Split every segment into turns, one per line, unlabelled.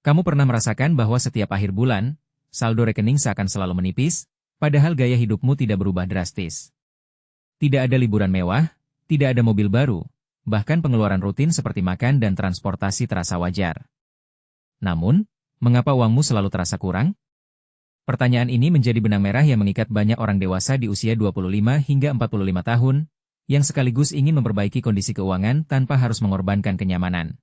Kamu pernah merasakan bahwa setiap akhir bulan, saldo rekening seakan selalu menipis, padahal gaya hidupmu tidak berubah drastis. Tidak ada liburan mewah, tidak ada mobil baru, bahkan pengeluaran rutin seperti makan dan transportasi terasa wajar. Namun, mengapa uangmu selalu terasa kurang? Pertanyaan ini menjadi benang merah yang mengikat banyak orang dewasa di usia 25 hingga 45 tahun, yang sekaligus ingin memperbaiki kondisi keuangan tanpa harus mengorbankan kenyamanan.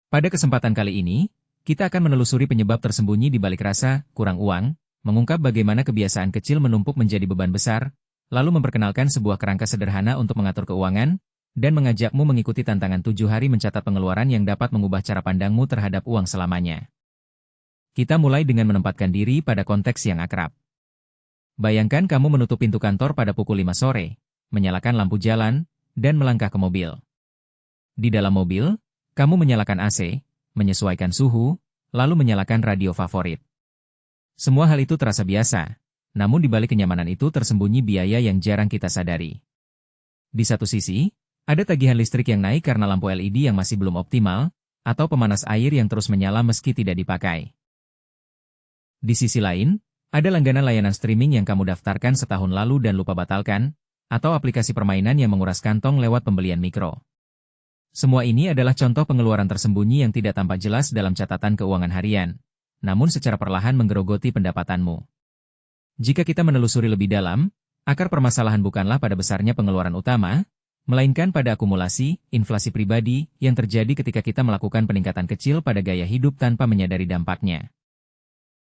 Pada kesempatan kali ini, kita akan menelusuri penyebab tersembunyi di balik rasa kurang uang, mengungkap bagaimana kebiasaan kecil menumpuk menjadi beban besar, lalu memperkenalkan sebuah kerangka sederhana untuk mengatur keuangan, dan mengajakmu mengikuti tantangan 7 hari mencatat pengeluaran yang dapat mengubah cara pandangmu terhadap uang selamanya. Kita mulai dengan menempatkan diri pada konteks yang akrab. Bayangkan kamu menutup pintu kantor pada pukul 5 sore, menyalakan lampu jalan, dan melangkah ke mobil. Di dalam mobil, kamu menyalakan AC, menyesuaikan suhu, lalu menyalakan radio favorit. Semua hal itu terasa biasa, namun di balik kenyamanan itu tersembunyi biaya yang jarang kita sadari. Di satu sisi, ada tagihan listrik yang naik karena lampu LED yang masih belum optimal, atau pemanas air yang terus menyala meski tidak dipakai. Di sisi lain, ada langganan layanan streaming yang kamu daftarkan setahun lalu dan lupa batalkan, atau aplikasi permainan yang menguras kantong lewat pembelian mikro. Semua ini adalah contoh pengeluaran tersembunyi yang tidak tampak jelas dalam catatan keuangan harian, namun secara perlahan menggerogoti pendapatanmu. Jika kita menelusuri lebih dalam, akar permasalahan bukanlah pada besarnya pengeluaran utama, melainkan pada akumulasi, inflasi pribadi, yang terjadi ketika kita melakukan peningkatan kecil pada gaya hidup tanpa menyadari dampaknya.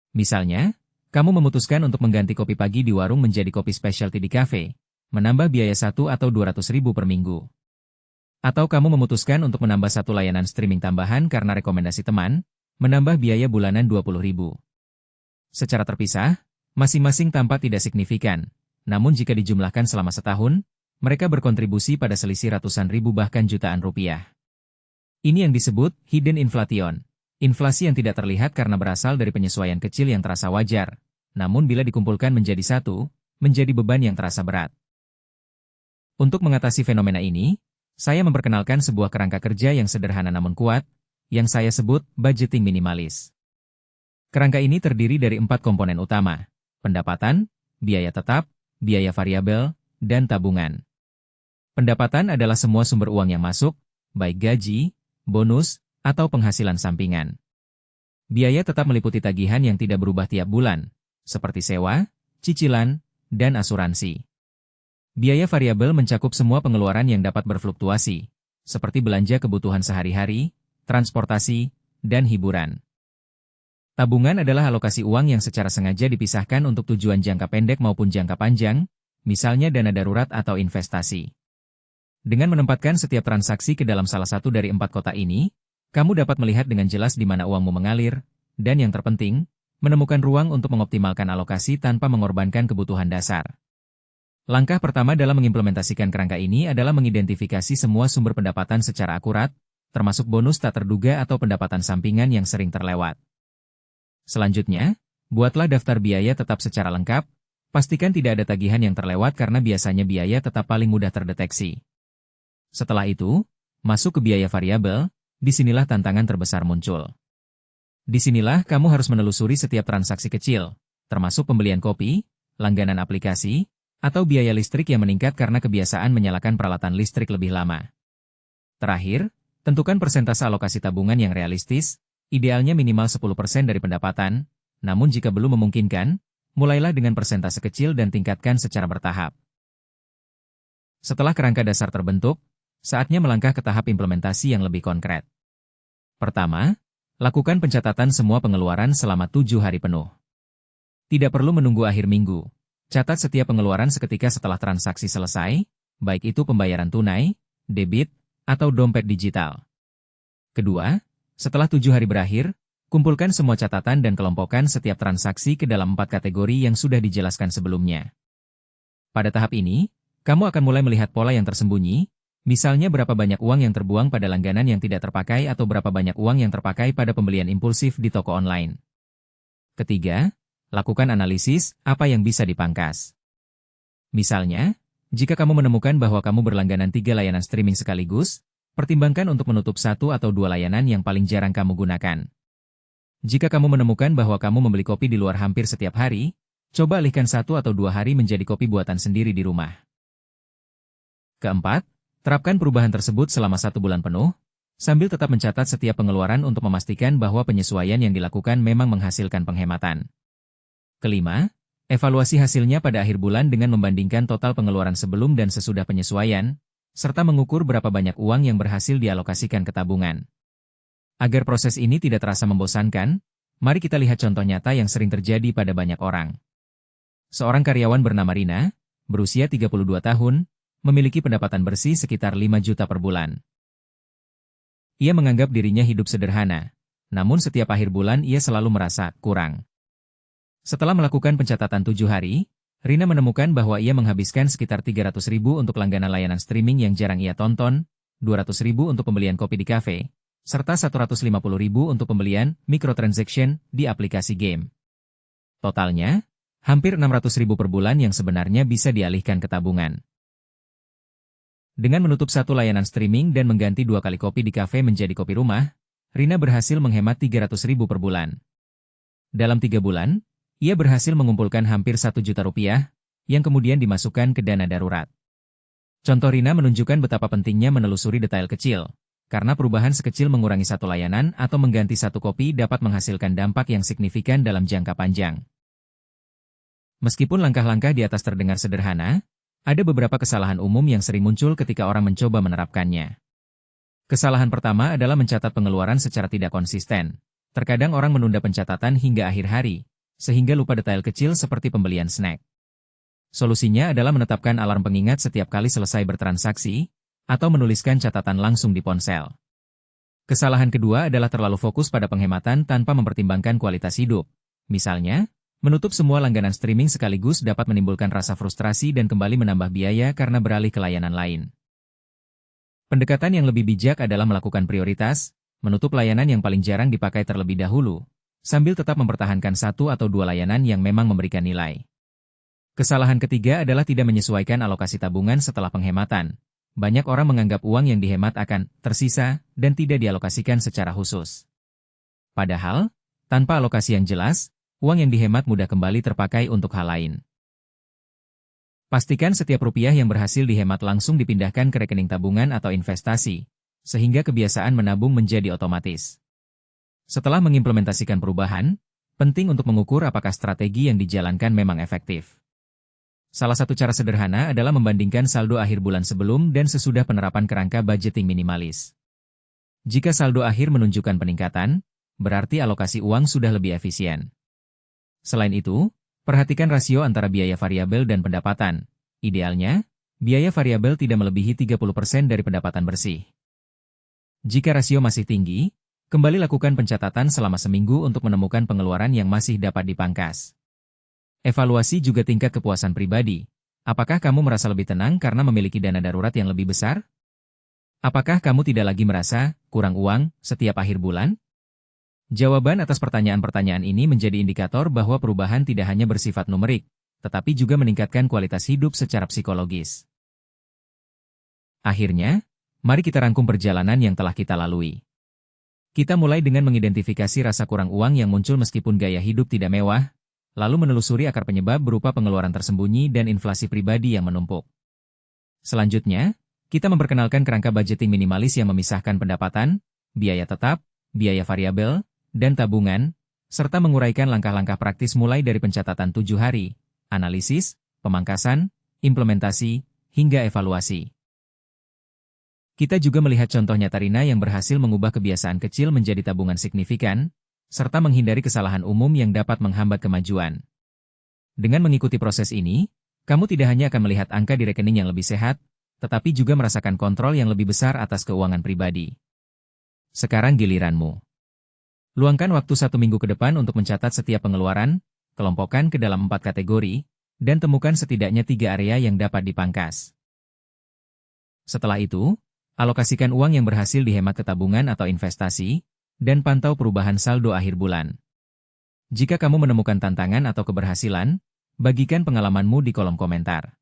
Misalnya, kamu memutuskan untuk mengganti kopi pagi di warung menjadi kopi specialty di kafe, menambah biaya 1 atau 200.000 per minggu. Atau kamu memutuskan untuk menambah satu layanan streaming tambahan karena rekomendasi teman, menambah biaya bulanan 20.000. Secara terpisah, masing-masing tampak tidak signifikan, namun jika dijumlahkan selama setahun, mereka berkontribusi pada selisih ratusan ribu bahkan jutaan rupiah. Ini yang disebut hidden inflation. Inflasi yang tidak terlihat karena berasal dari penyesuaian kecil yang terasa wajar, namun bila dikumpulkan menjadi satu, menjadi beban yang terasa berat. Untuk mengatasi fenomena ini, saya memperkenalkan sebuah kerangka kerja yang sederhana namun kuat, yang saya sebut budgeting minimalis. Kerangka ini terdiri dari 4 komponen utama: pendapatan, biaya tetap, biaya variabel, dan tabungan. Pendapatan adalah semua sumber uang yang masuk, baik gaji, bonus, atau penghasilan sampingan. Biaya tetap meliputi tagihan yang tidak berubah tiap bulan, seperti sewa, cicilan, dan asuransi. Biaya variabel mencakup semua pengeluaran yang dapat berfluktuasi, seperti belanja kebutuhan sehari-hari, transportasi, dan hiburan. Tabungan adalah alokasi uang yang secara sengaja dipisahkan untuk tujuan jangka pendek maupun jangka panjang, misalnya dana darurat atau investasi. Dengan menempatkan setiap transaksi ke dalam salah satu dari 4 kotak ini, kamu dapat melihat dengan jelas di mana uangmu mengalir, dan yang terpenting, menemukan ruang untuk mengoptimalkan alokasi tanpa mengorbankan kebutuhan dasar. Langkah pertama dalam mengimplementasikan kerangka ini adalah mengidentifikasi semua sumber pendapatan secara akurat, termasuk bonus tak terduga atau pendapatan sampingan yang sering terlewat. Selanjutnya, buatlah daftar biaya tetap secara lengkap, pastikan tidak ada tagihan yang terlewat karena biasanya biaya tetap paling mudah terdeteksi. Setelah itu, masuk ke biaya variabel. Disinilah tantangan terbesar muncul. Disinilah kamu harus menelusuri setiap transaksi kecil, termasuk pembelian kopi, langganan aplikasi, atau biaya listrik yang meningkat karena kebiasaan menyalakan peralatan listrik lebih lama. Terakhir, tentukan persentase alokasi tabungan yang realistis, idealnya minimal 10% dari pendapatan, namun jika belum memungkinkan, mulailah dengan persentase kecil dan tingkatkan secara bertahap. Setelah kerangka dasar terbentuk, saatnya melangkah ke tahap implementasi yang lebih konkret. Pertama, lakukan pencatatan semua pengeluaran selama 7 hari penuh. Tidak perlu menunggu akhir minggu. Catat setiap pengeluaran seketika setelah transaksi selesai, baik itu pembayaran tunai, debit, atau dompet digital. Kedua, setelah 7 hari berakhir, kumpulkan semua catatan dan kelompokkan setiap transaksi ke dalam 4 kategori yang sudah dijelaskan sebelumnya. Pada tahap ini, kamu akan mulai melihat pola yang tersembunyi, misalnya berapa banyak uang yang terbuang pada langganan yang tidak terpakai atau berapa banyak uang yang terpakai pada pembelian impulsif di toko online. Ketiga, lakukan analisis apa yang bisa dipangkas. Misalnya, jika kamu menemukan bahwa kamu berlangganan 3 layanan streaming sekaligus, pertimbangkan untuk menutup 1 atau 2 layanan yang paling jarang kamu gunakan. Jika kamu menemukan bahwa kamu membeli kopi di luar hampir setiap hari, coba alihkan 1 atau 2 hari menjadi kopi buatan sendiri di rumah. Keempat, terapkan perubahan tersebut selama 1 bulan penuh, sambil tetap mencatat setiap pengeluaran untuk memastikan bahwa penyesuaian yang dilakukan memang menghasilkan penghematan. Kelima, evaluasi hasilnya pada akhir bulan dengan membandingkan total pengeluaran sebelum dan sesudah penyesuaian, serta mengukur berapa banyak uang yang berhasil dialokasikan ke tabungan. Agar proses ini tidak terasa membosankan, mari kita lihat contoh nyata yang sering terjadi pada banyak orang. Seorang karyawan bernama Rina, berusia 32 tahun, memiliki pendapatan bersih sekitar 5 juta per bulan. Ia menganggap dirinya hidup sederhana, namun setiap akhir bulan ia selalu merasa kurang. Setelah melakukan pencatatan 7 hari, Rina menemukan bahwa ia menghabiskan sekitar 300.000 untuk langganan layanan streaming yang jarang ia tonton, 200.000 untuk pembelian kopi di kafe, serta 150.000 untuk pembelian microtransaction di aplikasi game. Totalnya, hampir 600.000 per bulan yang sebenarnya bisa dialihkan ke tabungan. Dengan menutup 1 layanan streaming dan mengganti 2 kali kopi di kafe menjadi kopi rumah, Rina berhasil menghemat 300.000 per bulan. Dalam 3 bulan, ia berhasil mengumpulkan hampir 1 juta rupiah, yang kemudian dimasukkan ke dana darurat. Contoh Rina menunjukkan betapa pentingnya menelusuri detail kecil, karena perubahan sekecil mengurangi 1 layanan atau mengganti 1 kopi dapat menghasilkan dampak yang signifikan dalam jangka panjang. Meskipun langkah-langkah di atas terdengar sederhana, ada beberapa kesalahan umum yang sering muncul ketika orang mencoba menerapkannya. Kesalahan pertama adalah mencatat pengeluaran secara tidak konsisten. Terkadang orang menunda pencatatan hingga akhir hari, sehingga lupa detail kecil seperti pembelian snack. Solusinya adalah menetapkan alarm pengingat setiap kali selesai bertransaksi, atau menuliskan catatan langsung di ponsel. Kesalahan kedua adalah terlalu fokus pada penghematan tanpa mempertimbangkan kualitas hidup. Misalnya, menutup semua langganan streaming sekaligus dapat menimbulkan rasa frustrasi dan kembali menambah biaya karena beralih ke layanan lain. Pendekatan yang lebih bijak adalah melakukan prioritas, menutup layanan yang paling jarang dipakai terlebih dahulu, sambil tetap mempertahankan 1 atau 2 layanan yang memang memberikan nilai. Kesalahan ketiga adalah tidak menyesuaikan alokasi tabungan setelah penghematan. Banyak orang menganggap uang yang dihemat akan tersisa dan tidak dialokasikan secara khusus. Padahal, tanpa alokasi yang jelas, uang yang dihemat mudah kembali terpakai untuk hal lain. Pastikan setiap rupiah yang berhasil dihemat langsung dipindahkan ke rekening tabungan atau investasi, sehingga kebiasaan menabung menjadi otomatis. Setelah mengimplementasikan perubahan, penting untuk mengukur apakah strategi yang dijalankan memang efektif. Salah satu cara sederhana adalah membandingkan saldo akhir bulan sebelum dan sesudah penerapan kerangka budgeting minimalis. Jika saldo akhir menunjukkan peningkatan, berarti alokasi uang sudah lebih efisien. Selain itu, perhatikan rasio antara biaya variabel dan pendapatan. Idealnya, biaya variabel tidak melebihi 30% dari pendapatan bersih. Jika rasio masih tinggi, kembali lakukan pencatatan selama seminggu untuk menemukan pengeluaran yang masih dapat dipangkas. Evaluasi juga tingkat kepuasan pribadi. Apakah kamu merasa lebih tenang karena memiliki dana darurat yang lebih besar? Apakah kamu tidak lagi merasa kurang uang setiap akhir bulan? Jawaban atas pertanyaan-pertanyaan ini menjadi indikator bahwa perubahan tidak hanya bersifat numerik, tetapi juga meningkatkan kualitas hidup secara psikologis. Akhirnya, mari kita rangkum perjalanan yang telah kita lalui. Kita mulai dengan mengidentifikasi rasa kurang uang yang muncul meskipun gaya hidup tidak mewah, lalu menelusuri akar penyebab berupa pengeluaran tersembunyi dan inflasi pribadi yang menumpuk. Selanjutnya, kita memperkenalkan kerangka budgeting minimalis yang memisahkan pendapatan, biaya tetap, biaya variabel, dan tabungan, serta menguraikan langkah-langkah praktis mulai dari pencatatan 7 hari, analisis, pemangkasan, implementasi, hingga evaluasi. Kita juga melihat contoh nyata Rina yang berhasil mengubah kebiasaan kecil menjadi tabungan signifikan, serta menghindari kesalahan umum yang dapat menghambat kemajuan. Dengan mengikuti proses ini, kamu tidak hanya akan melihat angka di rekening yang lebih sehat, tetapi juga merasakan kontrol yang lebih besar atas keuangan pribadi. Sekarang giliranmu. Luangkan waktu 1 minggu ke depan untuk mencatat setiap pengeluaran, kelompokkan ke dalam 4 kategori, dan temukan setidaknya 3 area yang dapat dipangkas. Setelah itu, alokasikan uang yang berhasil dihemat ke tabungan atau investasi, dan pantau perubahan saldo akhir bulan. Jika kamu menemukan tantangan atau keberhasilan, bagikan pengalamanmu di kolom komentar.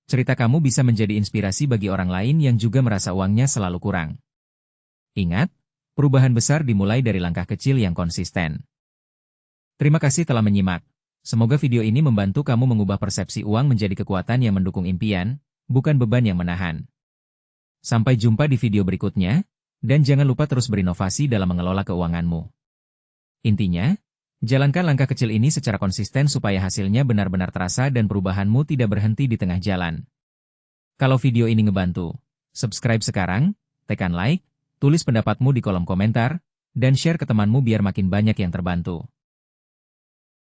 Cerita kamu bisa menjadi inspirasi bagi orang lain yang juga merasa uangnya selalu kurang. Ingat, Perubahan besar dimulai dari langkah kecil yang konsisten. Terima kasih telah menyimak. Semoga video ini membantu kamu mengubah persepsi uang menjadi kekuatan yang mendukung impian, bukan beban yang menahan. Sampai jumpa di video berikutnya, dan jangan lupa terus berinovasi dalam mengelola keuanganmu. Intinya, jalankan langkah kecil ini secara konsisten supaya hasilnya benar-benar terasa dan perubahanmu tidak berhenti di tengah jalan. Kalau video ini ngebantu, subscribe sekarang, tekan like, tulis pendapatmu di kolom komentar, dan share ke temanmu biar makin banyak yang terbantu.